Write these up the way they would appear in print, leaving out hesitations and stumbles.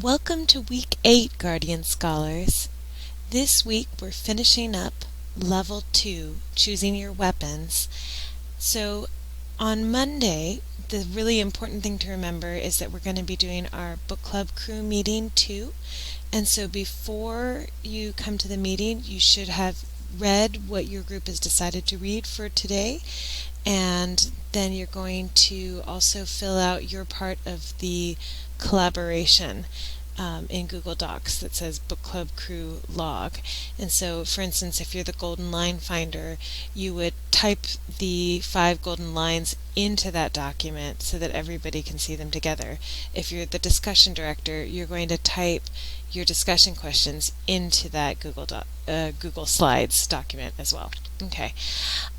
Welcome to Week 8, Guardian Scholars. This week we're finishing up Level 2, Choosing Your Weapons. So on Monday, the really important thing to remember is that we're going to be doing our book club crew meeting too. And so before you come to the meeting, you should have read what your group has decided to read for today. And then you're going to also fill out your part of the collaboration in Google Docs that says Book Club Crew Log. And so, for instance, if you're the golden line finder, you would type the 5 golden lines into that document so that everybody can see them together. If you're the discussion director, you're going to type your discussion questions into that Google Slides document as well. Okay.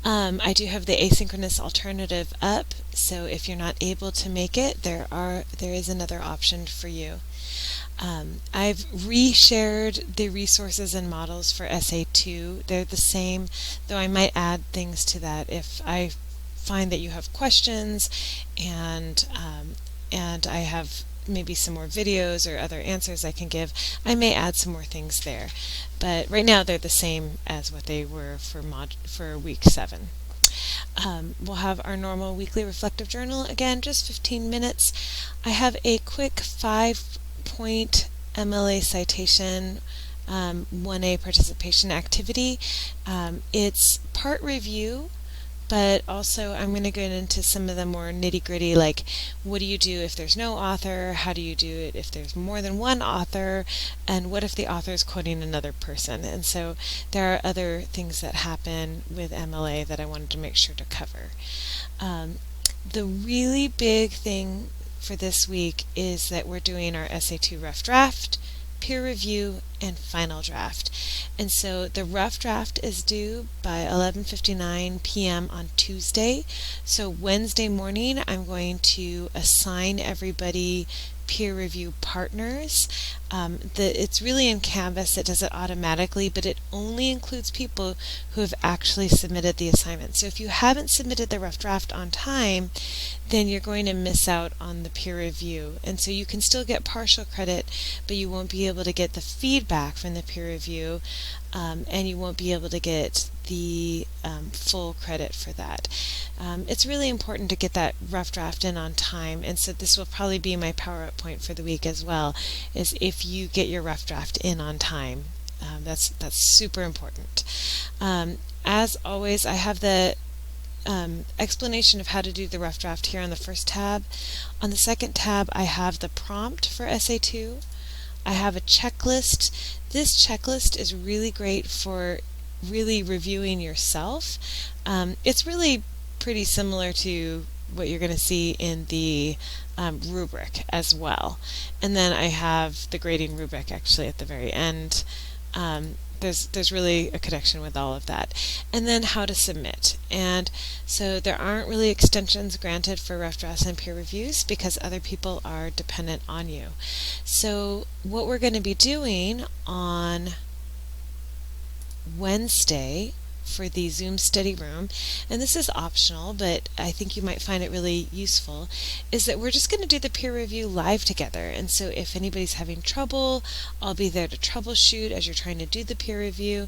I do have the asynchronous alternative up, so if you're not able to make it, there is another option for you. I've reshared the resources and models for SA2. They're the same, though I might add things to that if I find that you have questions and I have maybe some more videos or other answers I can give. I may add some more things there, but right now they're the same as what they were for week 7. We'll have our normal weekly reflective journal, again just 15 minutes. I have a quick 5-point MLA citation 1A participation activity. It's part review, but also I'm going to get into some of the more nitty-gritty, like what do you do if there's no author, how do you do it if there's more than one author, and what if the author is quoting another person. And so there are other things that happen with MLA that I wanted to make sure to cover. The really big thing for this week is that we're doing our SA2 rough draft, peer review, and final draft. And so the rough draft is due by 11:59 p.m. on Tuesday. So Wednesday morning I'm going to assign everybody peer review partners. It's really in Canvas, it does it automatically, but it only includes people who have actually submitted the assignment. So if you haven't submitted the rough draft on time, then you're going to miss out on the peer review. And so you can still get partial credit, but you won't be able to get the feedback from the peer review, and you won't be able to get the full credit for that. It's really important to get that rough draft in on time, and so this will probably be my power-up point for the week as well, is if you get your rough draft in on time. That's super important. As always, I have the explanation of how to do the rough draft here on the first tab. On the second tab, I have the prompt for SA2. I have a checklist. This checklist is really great for really reviewing yourself. It's really pretty similar to what you're going to see in the rubric as well. And then I have the grading rubric actually at the very end. There's really a connection with all of that. And then how to submit. And so there aren't really extensions granted for rough drafts and peer reviews because other people are dependent on you. So what we're going to be doing on Wednesday for the Zoom study room, and this is optional, but I think you might find it really useful, is that we're just going to do the peer review live together. And so if anybody's having trouble, I'll be there to troubleshoot as you're trying to do the peer review.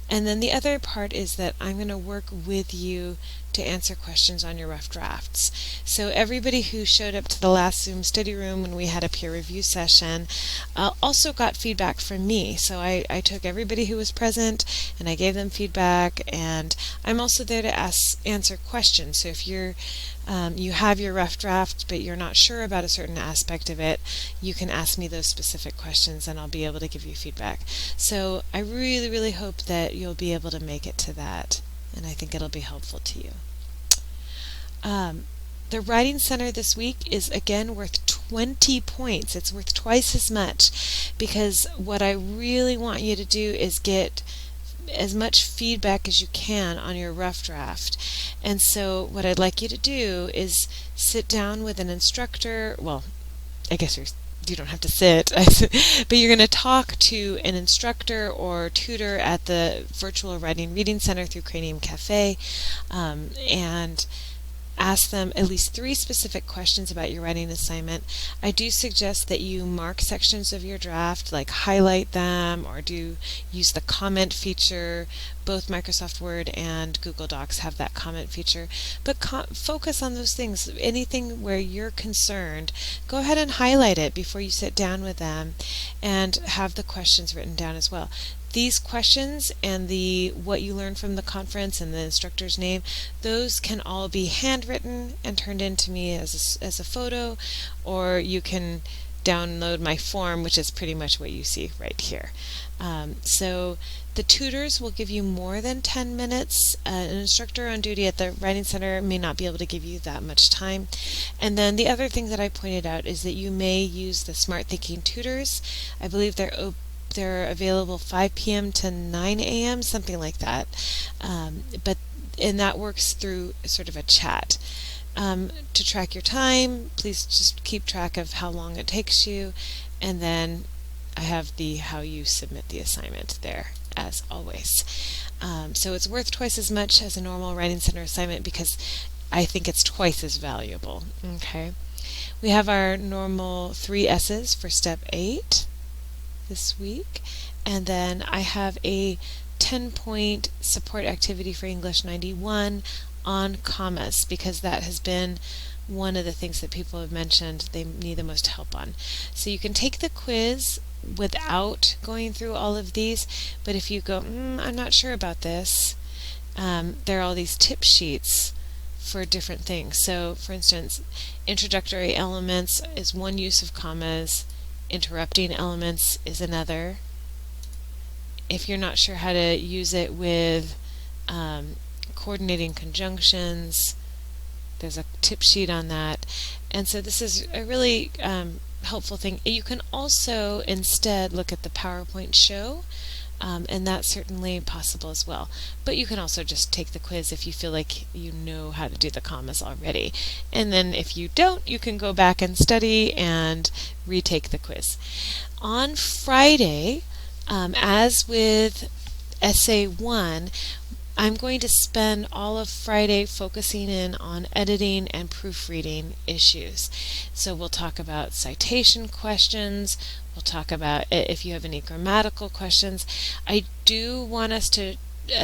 And then the other part is that I'm going to work with you to answer questions on your rough drafts. So everybody who showed up to the last Zoom study room when we had a peer review session also got feedback from me. So I took everybody who was present and I gave them feedback, and I'm also there to answer questions. So if you have your rough draft but you're not sure about a certain aspect of it, you can ask me those specific questions and I'll be able to give you feedback. So I really, really hope that you'll be able to make it to that, and I think it'll be helpful to you. The Writing Center this week is again worth 20 points. It's worth twice as much, because what I really want you to do is get as much feedback as you can on your rough draft. And so what I'd like you to do is sit down with an instructor. Well, I guess you don't have to sit, but you're going to talk to an instructor or tutor at the Virtual Writing Reading Center through Cranium Cafe, and ask them at least 3 specific questions about your writing assignment. I do suggest that you mark sections of your draft, like highlight them, or use the comment feature. Both Microsoft Word and Google Docs have that comment feature. But focus on those things. Anything where you're concerned, go ahead and highlight it before you sit down with them, and have the questions written down as well. These questions and what you learned from the conference and the instructor's name, those can all be handwritten and turned in to me as a photo, or you can download my form, which is pretty much what you see right here. So the tutors will give you more than 10 minutes. An instructor on duty at the Writing Center may not be able to give you that much time. And then the other thing that I pointed out is that you may use the Smart Thinking tutors. I believe they're available 5 p.m. to 9 a.m., something like that. And that works through sort of a chat. To track your time, please just keep track of how long it takes you, and then I have how you submit the assignment there, as always. So it's worth twice as much as a normal Writing Center assignment because I think it's twice as valuable. Okay. We have our normal 3 S's for step 8 this week, and then I have a 10-point support activity for English 91 on commas, because that has been one of the things that people have mentioned they need the most help on. So you can take the quiz without going through all of these, but if you go, I'm not sure about this, there are all these tip sheets for different things. So for instance, introductory elements is one use of commas, interrupting elements is another. If you're not sure how to use it with coordinating conjunctions, there's a tip sheet on that. And so this is a really helpful thing. You can also instead look at the PowerPoint show, and that's certainly possible as well. But you can also just take the quiz if you feel like you know how to do the commas already. And then if you don't, you can go back and study and retake the quiz. On Friday, as with Essay 1, I'm going to spend all of Friday focusing in on editing and proofreading issues. So we'll talk about citation questions, we'll talk about if you have any grammatical questions. I do want us to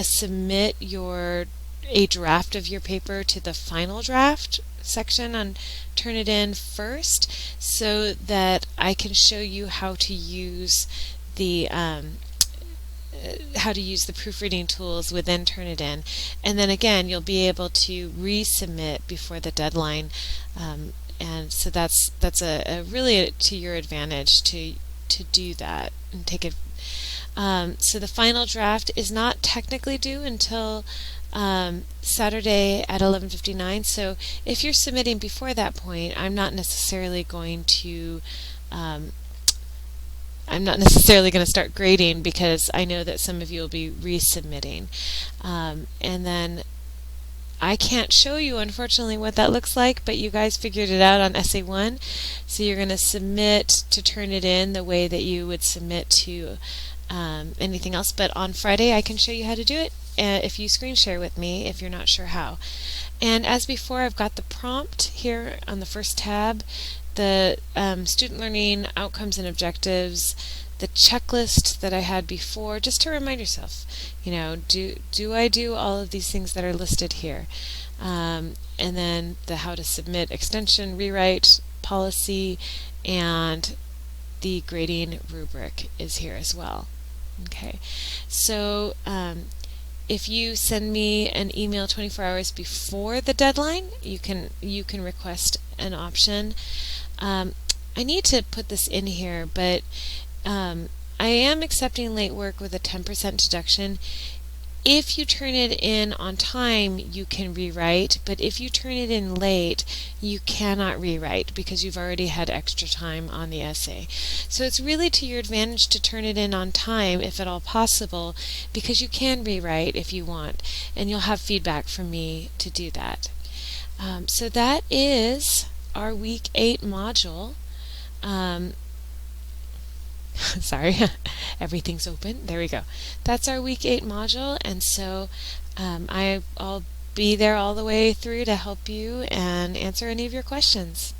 submit a draft of your paper to the final draft section on Turnitin first, so that I can show you how to use the proofreading tools within Turnitin, and then again you'll be able to resubmit before the deadline, and so that's a really to your advantage to do that and take it. So the final draft is not technically due until Saturday at 11:59. So if you're submitting before that point, I'm not necessarily going to start grading, because I know that some of you will be resubmitting. And then I can't show you, unfortunately, what that looks like, but you guys figured it out on Essay 1. So you're going to submit to Turnitin the way that you would submit to anything else. But on Friday, I can show you how to do it if you screen share with me if you're not sure how. And as before, I've got the prompt here on the first tab, the student learning outcomes and objectives, the checklist that I had before, just to remind yourself, do I do all of these things that are listed here? And then the how to submit extension, rewrite, policy, and the grading rubric is here as well. Okay, so if you send me an email 24 hours before the deadline, you can request an option. I need to put this in here, but I am accepting late work with a 10% deduction. If you turn it in on time, you can rewrite, but if you turn it in late, you cannot rewrite because you've already had extra time on the essay. So it's really to your advantage to turn it in on time, if at all possible, because you can rewrite if you want, and you'll have feedback from me to do that. So that is our Week 8 module. Sorry, everything's open. There we go. That's our Week 8 module, and so I'll be there all the way through to help you and answer any of your questions.